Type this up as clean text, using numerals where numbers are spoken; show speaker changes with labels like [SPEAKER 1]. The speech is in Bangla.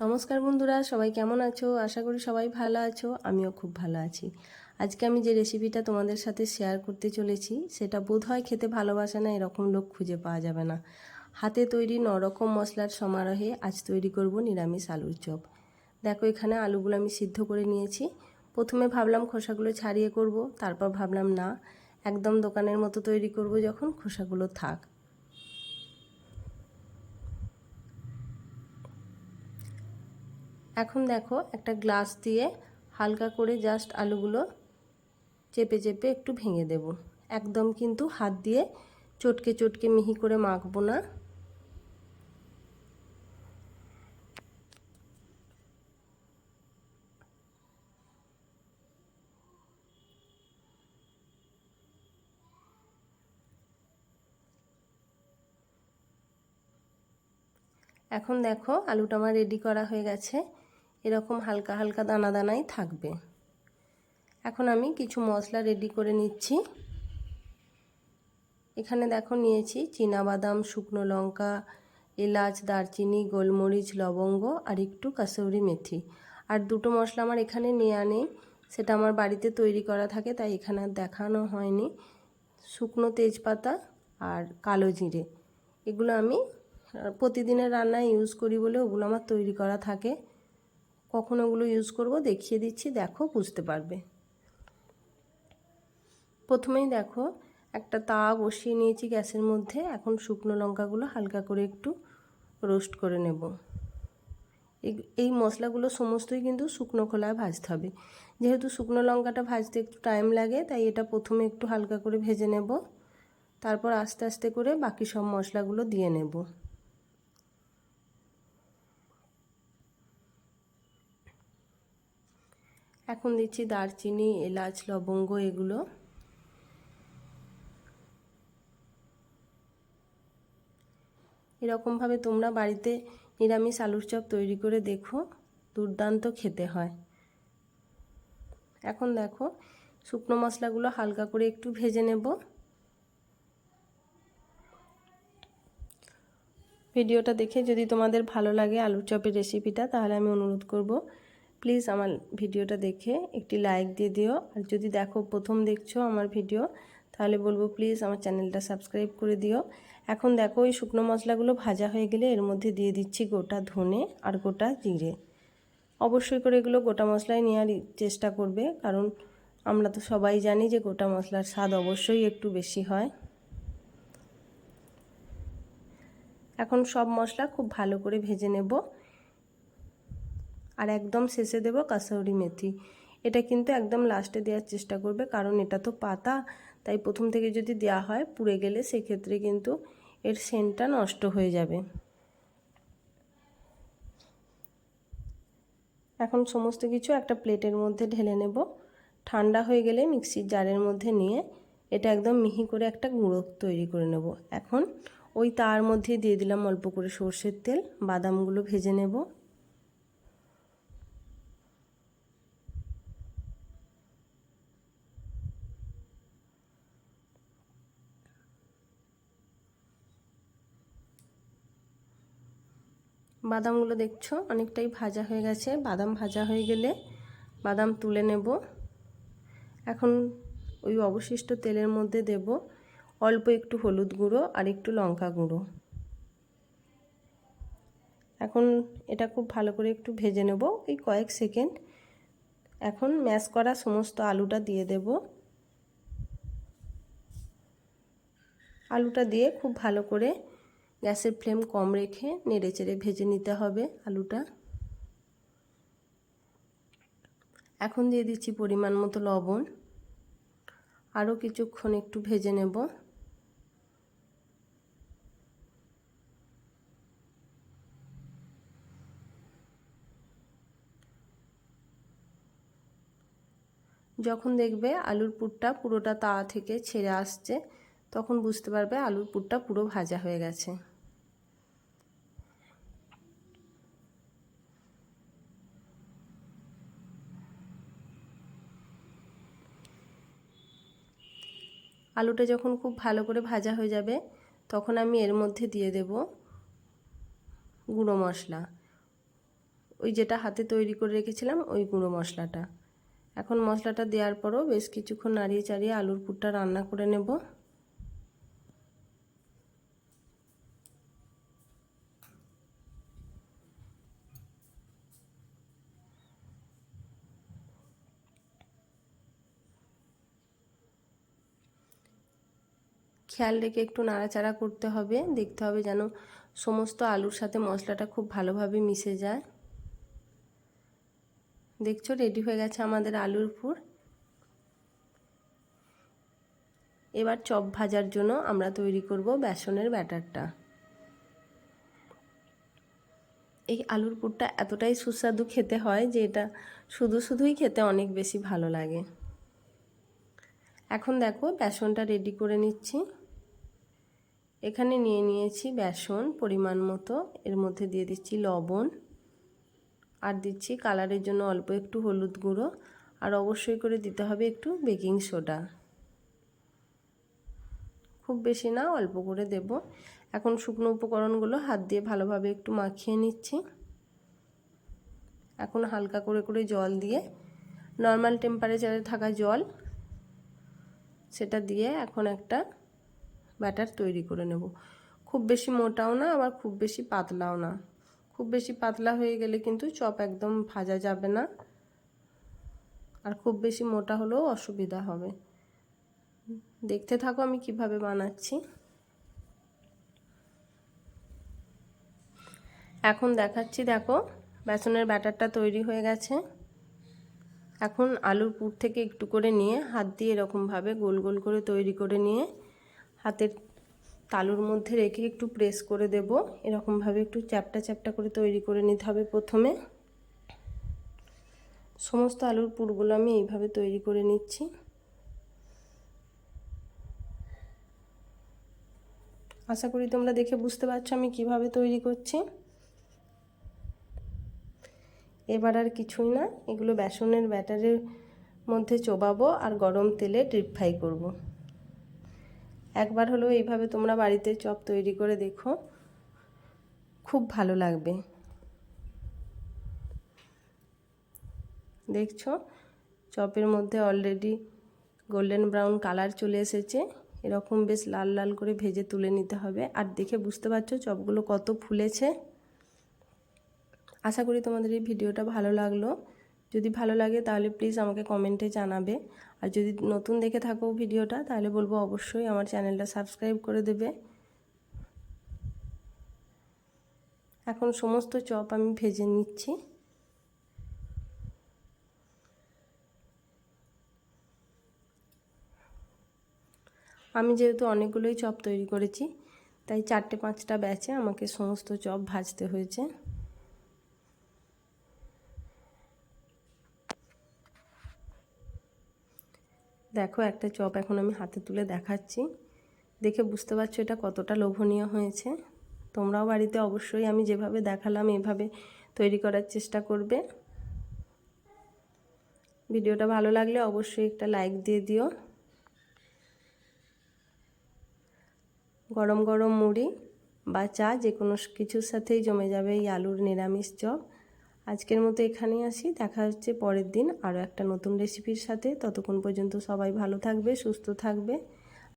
[SPEAKER 1] নমস্কার বন্ধুরা, সবাই কেমন আছো? আশা করি সবাই ভালো আছো। আমিও খুব ভালো আছি। আজকে আমি যে রেসিপিটা তোমাদের সাথে শেয়ার করতে চলেছি সেটা বোধহয় খেতে ভালোবাসে না এরকম লোক খুঁজে পাওয়া যাবে না। হাতে তৈরি 9 রকম মশলার সমারোহে আজ তৈরি করব নিরামিষ আলুর চপ। দেখো এখানে আলুগুলো আমি সিদ্ধ করে নিয়েছি। প্রথমে ভাবলাম খোসাগুলো ছাড়িয়ে করব, তারপর ভাবলাম না, একদম দোকানের মতো তৈরি করব যখন, খোসাগুলো থাক। এখন দেখো একটা গ্লাস দিয়ে হালকা করে জাস্ট আলুগুলো চেপে চেপে একটু ভেঙে দেব। একদম কিন্তু হাত দিয়ে চটকে চটকে মিহি করে মাখবো না। এখন দেখো আলুটা আমার রেডি করা হয়ে গেছে। এরকম হালকা হালকা দানা দানাই থাকবে। এখন আমি কিছু মশলা রেডি করে নিচ্ছি। এখানে দেখো নিয়েছি চীনাবাদাম, শুকনো লঙ্কা, এলাচ, দারচিনি, গোলমরিচ, লবঙ্গ আর একটু কাসুরি মেথি। আর দুটো মশলা আমার এখানে নেওয়া নেই, সেটা আমার বাড়িতে তৈরি করা থাকে তাই এখানে আর দেখানো হয়নি। শুকনো তেজপাতা আর কালো জিরে, এগুলো আমি প্রতিদিনের রান্নায় ইউজ করি বলে ওগুলো আমার তৈরি করা থাকে। কখন ওগুলো ইউজ করব দেখিয়ে দিচ্ছি, দেখো বুঝতে পারবে। প্রথমেই দেখো একটা তাওয়া বসিয়ে নিয়েছি গ্যাসের মধ্যে। এখন শুকনো লঙ্কাগুলো হালকা করে একটু রোস্ট করে নেব। এই মশলাগুলো সমস্তই কিন্তু শুকনো খোলায় ভাজতে হবে। যেহেতু শুকনো লঙ্কাটা ভাজতে একটু টাইম লাগে তাই এটা প্রথমে একটু হালকা করে ভেজে নেব, তারপর আস্তে আস্তে করে বাকি সব মশলাগুলো দিয়ে নেব। এখন দিচ্ছি দারচিনি, এলাচ, লবঙ্গ, এগুলো। এরকমভাবে তোমরা বাড়িতে নিরামিষ আলুর চপ তৈরি করে দেখো, দুর্দান্ত খেতে হয়। এখন দেখো শুকনো মশলাগুলো হালকা করে একটু ভেজে নেব। ভিডিওটা দেখে যদি তোমাদের ভালো লাগে আলুর চপের রেসিপিটা, তাহলে আমি অনুরোধ করব প্লিজ আমার ভিডিওটা দেখে একটি লাইক দিয়ে দিও। আর যদি দেখো প্রথম দেখছো আমার ভিডিও, তাহলে বলবো প্লিজ আমার চ্যানেলটা সাবস্ক্রাইব করে দিও। এখন দেখো এই শুকনো মশলাগুলো ভাজা হয়ে গেলে এর মধ্যে দিয়ে দিচ্ছি গোটা ধনে আর গোটা জিরে। অবশ্যই করে এগুলো গোটা মশলায় নেওয়ার চেষ্টা করবে, কারণ আমরা তো সবাই জানি যে গোটা মশলার স্বাদ অবশ্যই একটু বেশি হয়। এখন সব মশলা খুব ভালো করে ভেজে নেব। আর একদম শেষে দেব কাসুরি মেথি। এটা কিন্তু একদম লাস্টে দেওয়ার চেষ্টা করবে, কারণ এটা তো পাতা, তাই প্রথম থেকে যদি দেওয়া হয় পুড়ে গেলে সেক্ষেত্রে কিন্তু এর সেন্টটা নষ্ট হয়ে যাবে। এখন সমস্ত কিছু একটা প্লেটের মধ্যে ঢেলে নেব। ঠান্ডা হয়ে গেলে মিক্সির জারের মধ্যে নিয়ে এটা একদম মিহি করে একটা গুঁড়ো তৈরি করে নেব। এখন ওই তার মধ্যে দিয়ে দিলাম অল্প করে সর্ষের তেল, বাদামগুলো ভেজে নেব। বাদামগুলো দেখছো অনেকটাই ভাজা হয়ে গেছে। বাদাম ভাজা হয়ে গেলে বাদাম তুলে নেব। এখন ওই অবশিষ্ট তেলের মধ্যে দেব অল্প একটু হলুদ গুঁড়ো আর একটু লঙ্কা গুঁড়ো। এখন এটা খুব ভালো করে একটু ভেজে নেব এই কয়েক সেকেন্ড। এখন ম্যাশ করা সমস্ত আলুটা দিয়ে দেব। আলুটা দিয়ে খুব ভালো করে গ্যাসের ফ্লেম কম রেখে নেড়েচেড়ে ভেজে নিতে হবে আলুটা। এখন দিয়ে দিচ্ছি পরিমাণ মতো লবণ। আরও কিছুক্ষণ একটু ভেজে নেব। যখন দেখবে আলুর পুরটা পুরোটা তাওয়া থেকে ছেড়ে আসছে, তখন বুঝতে পারবে আলুর পুরটা পুরো ভাজা হয়ে গেছে। আলুটা যখন খুব ভালো করে ভাজা হয়ে যাবে, তখন আমি এর মধ্যে দিয়ে দেব গুঁড়ো মশলা। ওই যেটা হাতে তৈরি করে রেখেছিলাম ওই গুঁড়ো মশলাটা। এখন মশলাটা দেওয়ার পরও বেশ কিছুক্ষণ নাড়িয়ে চাড়িয়ে আলুর পুরটা রান্না করে নেব। খেয়াল রেখে একটু নাড়াচাড়া করতে হবে, দেখতে হবে যেন সমস্ত আলুর সাথে মশলাটা খুব ভালোভাবে মিশে যায়। দেখছো রেডি হয়ে গেছে আমাদের আলুর পুর। এবার চপ ভাজার জন্য আমরা তৈরি করব বেসনের ব্যাটারটা। এই আলুর পুরটা এতটাই সুস্বাদু খেতে হয় যে এটা শুধুই খেতে অনেক বেশি ভালো লাগে। এখন দেখো বেসনটা রেডি করে নিচ্ছি। এখানে নিয়ে নিয়েছি বেসন পরিমাণ মতো, এর মধ্যে দিয়ে দিচ্ছি লবণ, আর দিচ্ছি কালারের জন্য অল্প একটু হলুদ গুঁড়ো, আর অবশ্যই করে দিতে হবে একটু বেকিং সোডা। খুব বেশি না, অল্প করে দেব। এখন শুকনো উপকরণগুলো হাত দিয়ে ভালোভাবে একটু মাখিয়ে নিচ্ছি। এখন হালকা করে করে জল দিয়ে, নর্মাল টেম্পারেচারে থাকা জল, সেটা দিয়ে এখন একটা ব্যাটার তৈরি করে নেব। খুব বেশি মোটাও না, আবার খুব বেশি পাতলাও না। খুব বেশি পাতলা হয়ে গেলে কিন্তু চপ একদম ভাজা যাবে না, আর খুব বেশি মোটা হলেও অসুবিধা হবে। দেখতে থাকো আমি কিভাবে বানাচ্ছি। এখন দেখাচ্ছি, দেখো বেসনের ব্যাটারটা তৈরি হয়ে গেছে। এখন আলুর পুর থেকে একটু করে নিয়ে হাত দিয়ে এরকমভাবে গোল গোল করে তৈরি করে নিয়ে হাতের তালুর মধ্যে রেখে একটু প্রেস করে দেব। এরকমভাবে একটু চ্যাপটা চ্যাপটা করে তৈরি করে নিতে হবে প্রথমে। সমস্ত আলুর পুরগুলো আমি এইভাবে তৈরি করে নিচ্ছি। আশা করি তোমরা দেখে বুঝতে পারছো আমি কিভাবে তৈরি করছি। এবার আর কিছুই না, এগুলো বেসনের ব্যাটারের মধ্যে চোবাবো আর গরম তেলে ডিপ ফ্রাই করব। একবার হলেও এইভাবে তোমরা বাড়িতে চপ তৈরি করে দেখো, খুব ভালো লাগবে। দেখছো চপের মধ্যে অলরেডি গোল্ডেন ব্রাউন কালার চলে এসেছে। এরকম বেশ লাল লাল করে ভেজে তুলে নিতে হবে। আর দেখে বুঝতে পারছো চপগুলো কত ফুলেছে। আশা করি তোমাদের এই ভিডিওটা ভালো লাগলো। যদি ভালো লাগে তাহলে প্লিজ আমাকে কমেন্টে জানাবে। আর যদি নতুন দেখে থাকো ভিডিওটা, তাহলে বলবো অবশ্যই আমার চ্যানেলটা সাবস্ক্রাইব করে দেবে। এখন সমস্ত চপ আমি ভেজে নিচ্ছি। আমি যেহেতু অনেকগুলোই চপ তৈরি করেছি, তাই 4-5টা ব্যাচে আমাকে সমস্ত চপ ভাজতে হয়েছে। দেখো একটা চপ এখন আমি হাতে তুলে দেখাচ্ছি। দেখে বুঝতে পারছো এটা কতটা লোভনীয় হয়েছে। তোমরাও বাড়িতে অবশ্যই আমি যেভাবে দেখালাম এভাবে তৈরি করার চেষ্টা করবে। ভিডিওটা ভালো লাগলে অবশ্যই একটা লাইক দিয়ে দিও। গরম গরম মুড়ি বা চা যে কোনো কিছুর সাথেই জমে যাবে এই আলুর নিরামিষ চপ। আজকের মতো এখানেই আসি, দেখা হচ্ছে পরের দিন আরও একটা নতুন রেসিপির সাথে। ততক্ষণ পর্যন্ত সবাই ভালো থাকবে, সুস্থ থাকবে।